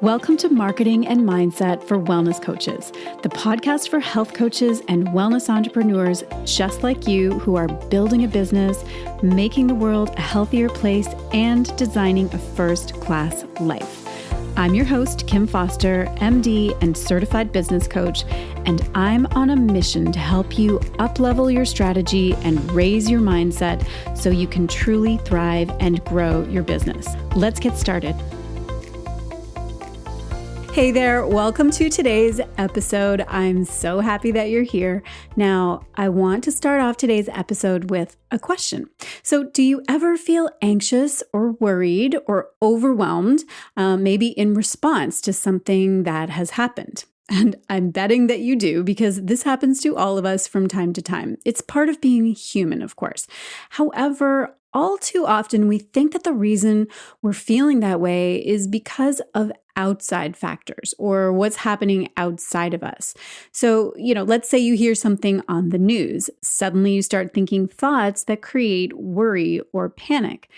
Welcome to Marketing and Mindset for Wellness Coaches, the podcast for health coaches and wellness entrepreneurs just like you who are building a business, making the world a healthier place, and designing a first-class life. I'm your host, Kim Foster, MD and certified business coach, and I'm on a mission to help you up-level your strategy and raise your mindset so you can truly thrive and grow your business. Let's get started. Hey there, welcome to today's episode. I'm so happy that you're here. Now, I want to start off today's episode with a question. So, do you ever feel anxious or worried or overwhelmed, maybe in response to something that has happened? And I'm betting that you do because this happens to all of us from time to time. It's part of being human, of course. However, all too often we think that the reason we're feeling that way is because of outside factors or what's happening outside of us. So, let's say you hear something on the news. Suddenly you start thinking thoughts that create worry or panic.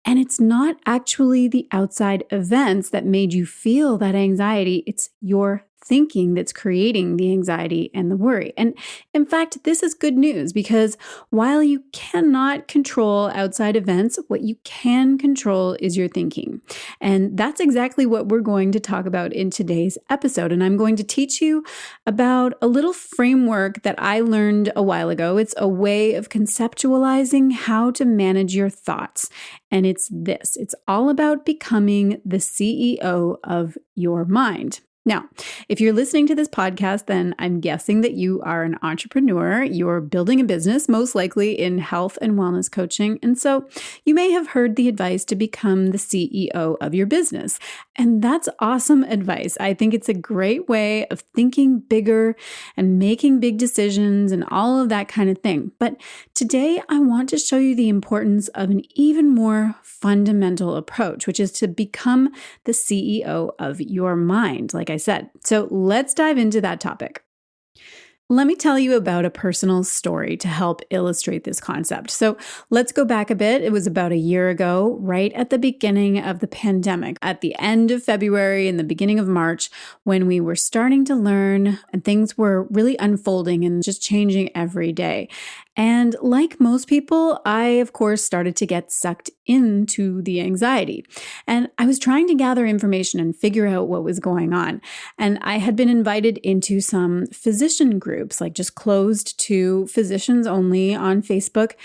And it's not actually the outside events that made you feel that anxiety. It's your thinking that's creating the anxiety and the worry. And in fact, this is good news because while you cannot control outside events, what you can control is your thinking. And that's exactly what we're going to talk about in today's episode. And I'm going to teach you about a little framework that I learned a while ago. It's a way of conceptualizing how to manage your thoughts. And it's this. It's all about becoming the CEO of your mind. Now, if you're listening to this podcast, then I'm guessing that you are an entrepreneur. You're building a business, most likely in health and wellness coaching. And so you may have heard the advice to become the CEO of your business. And that's awesome advice. I think it's a great way of thinking bigger and making big decisions and all of that kind of thing. But today I want to show you the importance of an even more fundamental approach, which is to become the CEO of your mind, like I said. So let's dive into that topic. Let me tell you about a personal story to help illustrate this concept. So let's go back a bit. It was about a year ago, right at the beginning of the pandemic, at the end of February and the beginning of March, when we were starting to learn and things were really unfolding and just changing every day. And like most people, I, of course, started to get sucked into the anxiety. And I was trying to gather information and figure out what was going on. And I had been invited into some physician groups, like just closed to physicians only on Facebook.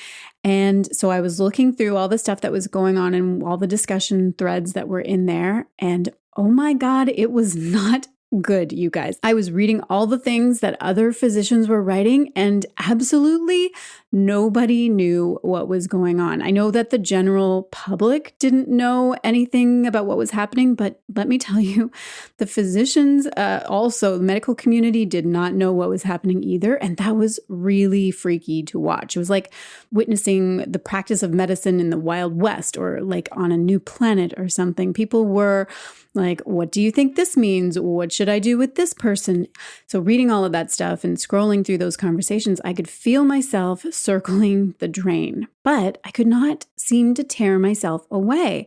And so I was looking through all the stuff that was going on and all the discussion threads that were in there. And oh my God, it was not good, you guys. I was reading all the things that other physicians were writing, and absolutely nobody knew what was going on. I know that the general public didn't know anything about what was happening, but let me tell you, the physicians, also the medical community did not know what was happening either. And that was really freaky to watch. It was like witnessing the practice of medicine in the Wild West or like on a new planet or something. People were like, what do you think this means? What should I do with this person? So reading all of that stuff and scrolling through those conversations, I could feel myself circling the drain, but I could not seem to tear myself away.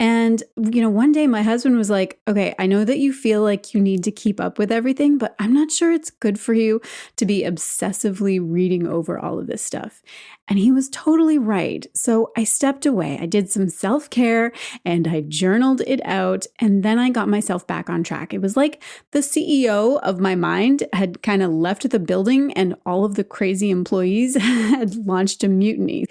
And, one day my husband was like, okay, I know that you feel like you need to keep up with everything, but I'm not sure it's good for you to be obsessively reading over all of this stuff. And he was totally right. So I stepped away. I did some self-care and I journaled it out. And then I got myself back on track. It was like the CEO of my mind had kind of left the building and all of the crazy employees had launched a mutiny.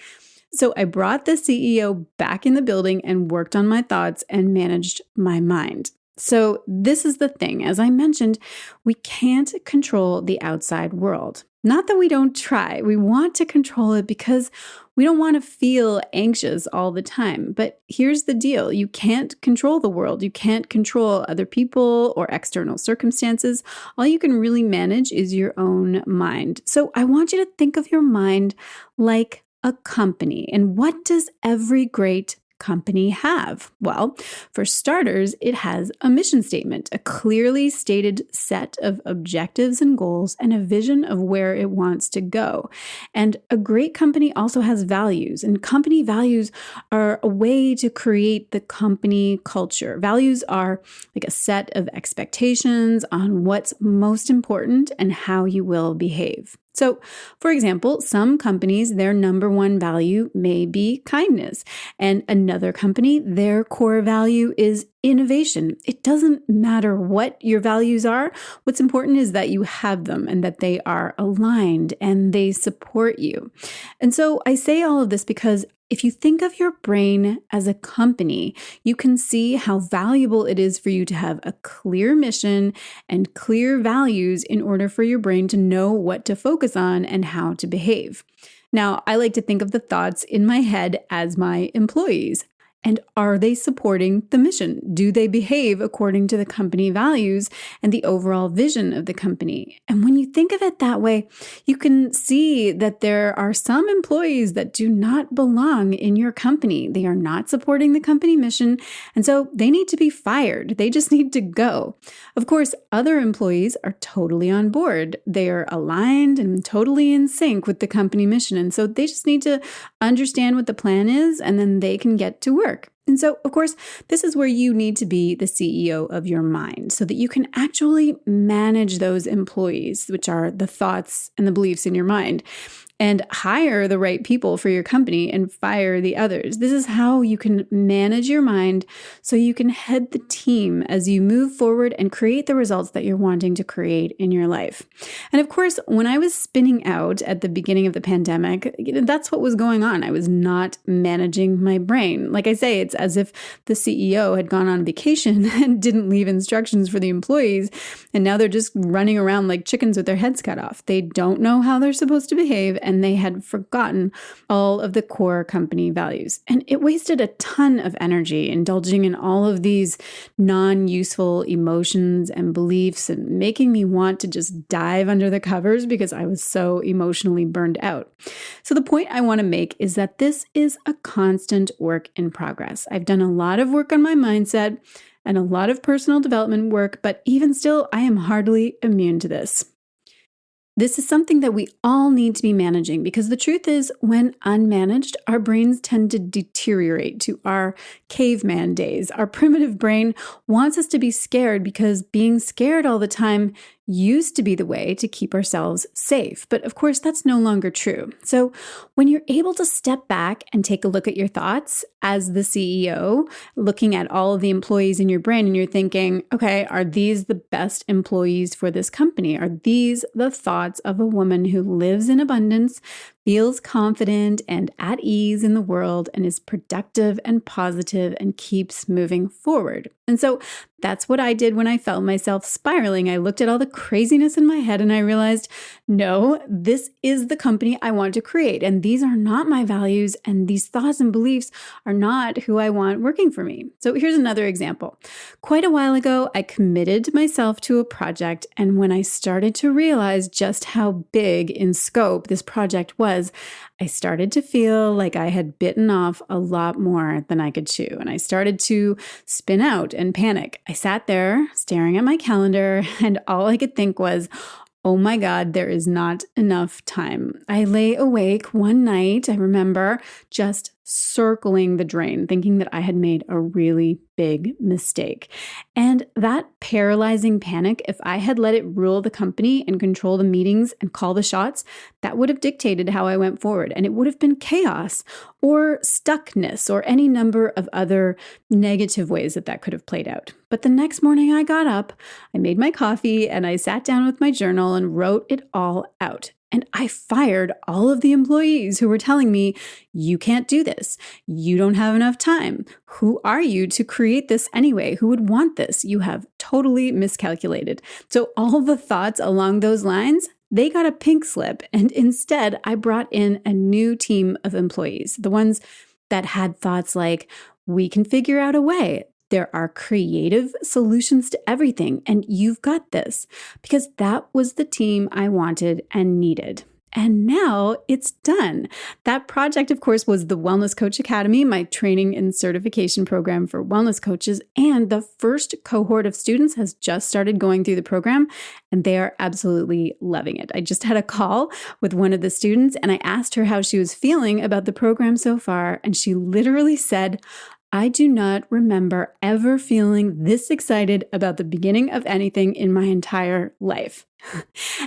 So I brought the CEO back in the building and worked on my thoughts and managed my mind. So this is the thing. As I mentioned, we can't control the outside world. Not that we don't try. We want to control it because we don't want to feel anxious all the time. But here's the deal. You can't control the world. You can't control other people or external circumstances. All you can really manage is your own mind. So I want you to think of your mind like a company. And what does every great company have? Well, for starters, it has a mission statement, a clearly stated set of objectives and goals, and a vision of where it wants to go. And a great company also has values, and company values are a way to create the company culture. Values are like a set of expectations on what's most important and how you will behave. So, for example, some companies, their number one value may be kindness, and another company, their core value is innovation. It doesn't matter what your values are. What's important is that you have them and that they are aligned and they support you. And so I say all of this because if you think of your brain as a company, you can see how valuable it is for you to have a clear mission and clear values in order for your brain to know what to focus on and how to behave. Now, I like to think of the thoughts in my head as my employees. And are they supporting the mission? Do they behave according to the company values and the overall vision of the company? And when you think of it that way, you can see that there are some employees that do not belong in your company. They are not supporting the company mission, and so they need to be fired. They just need to go. Of course, other employees are totally on board. They are aligned and totally in sync with the company mission, and so they just need to understand what the plan is, and then they can get to work. And so, of course, this is where you need to be the CEO of your mind so that you can actually manage those employees, which are the thoughts and the beliefs in your mind, and hire the right people for your company and fire the others. This is how you can manage your mind so you can head the team as you move forward and create the results that you're wanting to create in your life. And of course, when I was spinning out at the beginning of the pandemic, that's what was going on. I was not managing my brain. Like I say, it's as if the CEO had gone on vacation and didn't leave instructions for the employees, and now they're just running around like chickens with their heads cut off. They don't know how they're supposed to behave, and they had forgotten all of the core company values. And it wasted a ton of energy indulging in all of these non-useful emotions and beliefs and making me want to just dive under the covers because I was so emotionally burned out. So the point I want to make is that this is a constant work in progress. I've done a lot of work on my mindset and a lot of personal development work, but even still, I am hardly immune to this. This is something that we all need to be managing because the truth is, when unmanaged, our brains tend to deteriorate to our caveman days. Our primitive brain wants us to be scared because being scared all the time used to be the way to keep ourselves safe. But of course, that's no longer true. So when you're able to step back and take a look at your thoughts as the CEO, looking at all of the employees in your brain, and you're thinking, okay, are these the best employees for this company? Are these the thoughts of a woman who lives in abundance, feels confident and at ease in the world, and is productive and positive and keeps moving forward? And so that's what I did when I felt myself spiraling. I looked at all the craziness in my head and I realized, no, this is the company I want to create. And these are not my values. And these thoughts and beliefs are not who I want working for me. So here's another example. Quite a while ago, I committed myself to a project. And when I started to realize just how big in scope this project was, I started to feel like I had bitten off a lot more than I could chew. And I started to spin out and panic. I sat there staring at my calendar, and all I could think was, oh my God, there is not enough time. I lay awake one night, I remember, just circling the drain, thinking that I had made a really big mistake. And that paralyzing panic, if I had let it rule the company and control the meetings and call the shots, that would have dictated how I went forward. And it would have been chaos or stuckness or any number of other negative ways that could have played out. But the next morning I got up, I made my coffee, and I sat down with my journal and wrote it all out. And I fired all of the employees who were telling me, you can't do this. You don't have enough time. Who are you to create this anyway? Who would want this? You have totally miscalculated. So all the thoughts along those lines, they got a pink slip. And instead, I brought in a new team of employees, the ones that had thoughts like, we can figure out a way. There are creative solutions to everything, and you've got this, because that was the team I wanted and needed. And now it's done. That project, of course, was the Wellness Coach Academy, my training and certification program for wellness coaches. And the first cohort of students has just started going through the program, and they are absolutely loving it. I just had a call with one of the students, and I asked her how she was feeling about the program so far. And she literally said, I do not remember ever feeling this excited about the beginning of anything in my entire life.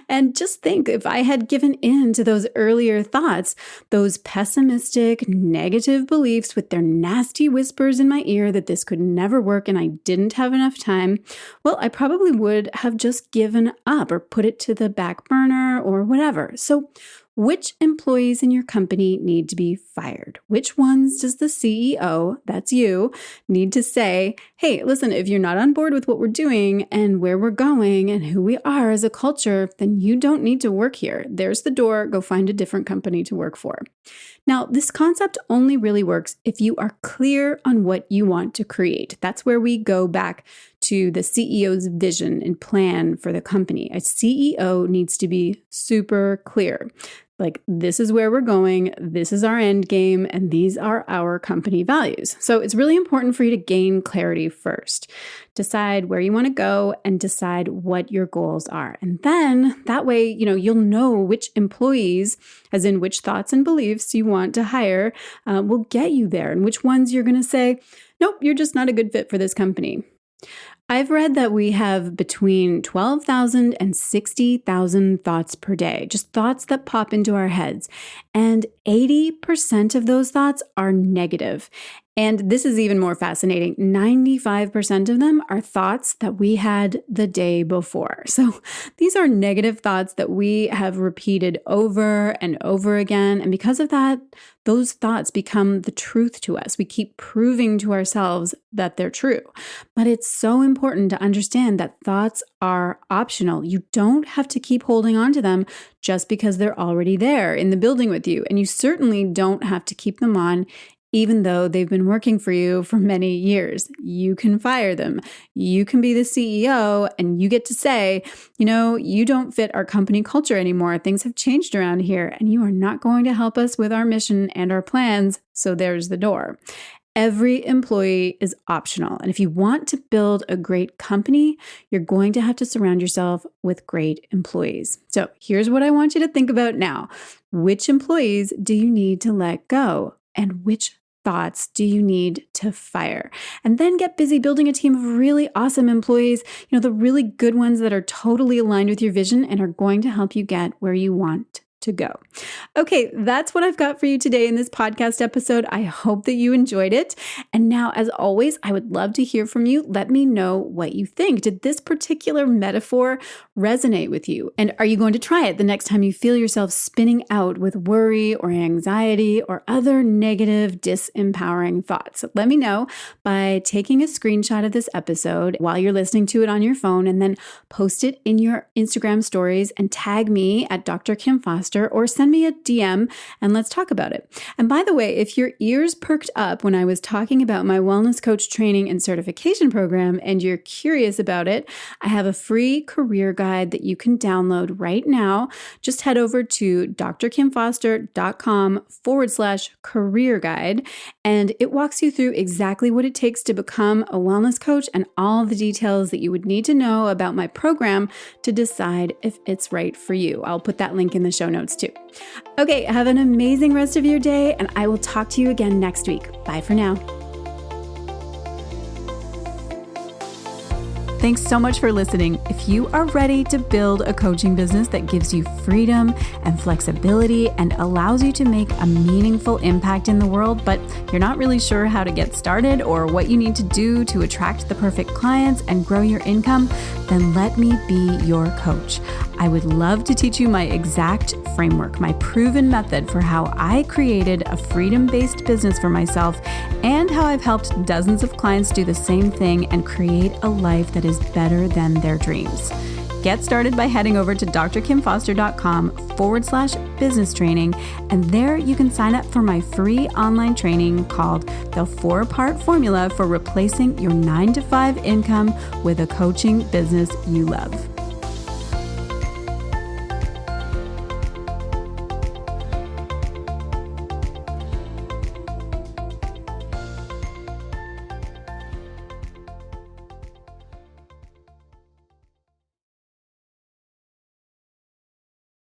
And just think, if I had given in to those earlier thoughts, those pessimistic, negative beliefs with their nasty whispers in my ear that this could never work and I didn't have enough time, well, I probably would have just given up or put it to the back burner or whatever. So which employees in your company need to be fired? Which ones does the CEO, that's you, need to say, hey, listen, if you're not on board with what we're doing and where we're going and who we are as a culture, then you don't need to work here. There's the door. Go find a different company to work for. Now, this concept only really works if you are clear on what you want to create. That's where we go back to the CEO's vision and plan for the company. A CEO needs to be super clear. Like, this is where we're going, this is our end game, and these are our company values. So it's really important for you to gain clarity first. Decide where you want to go and decide what your goals are. And then that way, you'll know which employees, as in which thoughts and beliefs you want to hire, will get you there, and which ones you're going to say, nope, you're just not a good fit for this company. I've read that we have between 12,000 and 60,000 thoughts per day, just thoughts that pop into our heads. And 80% of those thoughts are negative. And this is even more fascinating. 95% of them are thoughts that we had the day before. So these are negative thoughts that we have repeated over and over again. And because of that, those thoughts become the truth to us. We keep proving to ourselves that they're true. But it's so important to understand that thoughts are optional. You don't have to keep holding on to them just because they're already there in the building with you. And you certainly don't have to keep them on even though they've been working for you for many years. You can fire them. You can be the CEO and you get to say, you don't fit our company culture anymore. Things have changed around here and you are not going to help us with our mission and our plans. So there's the door. Every employee is optional. And if you want to build a great company, you're going to have to surround yourself with great employees. So here's what I want you to think about now. Which employees do you need to let go? And which thoughts do you need to fire? And then get busy building a team of really awesome employees, the really good ones that are totally aligned with your vision and are going to help you get where you want to go. Okay, that's what I've got for you today in this podcast episode. I hope that you enjoyed it. And now, as always, I would love to hear from you. Let me know what you think. Did this particular metaphor resonate with you? And are you going to try it the next time you feel yourself spinning out with worry or anxiety or other negative, disempowering thoughts? Let me know by taking a screenshot of this episode while you're listening to it on your phone and then post it in your Instagram stories and tag me at Dr. Kim Foster, or send me a DM and let's talk about it. And by the way, if your ears perked up when I was talking about my wellness coach training and certification program and you're curious about it, I have a free career guide that you can download right now. Just head over to drkimfoster.com/career guide, and it walks you through exactly what it takes to become a wellness coach and all the details that you would need to know about my program to decide if it's right for you. I'll put that link in the show notes too. Okay, have an amazing rest of your day, and I will talk to you again next week. Bye for now. Thanks so much for listening. If you are ready to build a coaching business that gives you freedom and flexibility and allows you to make a meaningful impact in the world, but you're not really sure how to get started or what you need to do to attract the perfect clients and grow your income, then let me be your coach. I would love to teach you my exact framework, my proven method for how I created a freedom-based business for myself and how I've helped dozens of clients do the same thing and create a life that is better than their dreams. Get started by heading over to drkimfoster.com/business training, and there you can sign up for my free online training called The 4-Part Formula for Replacing Your 9-to-5 Income with a Coaching Business You Love.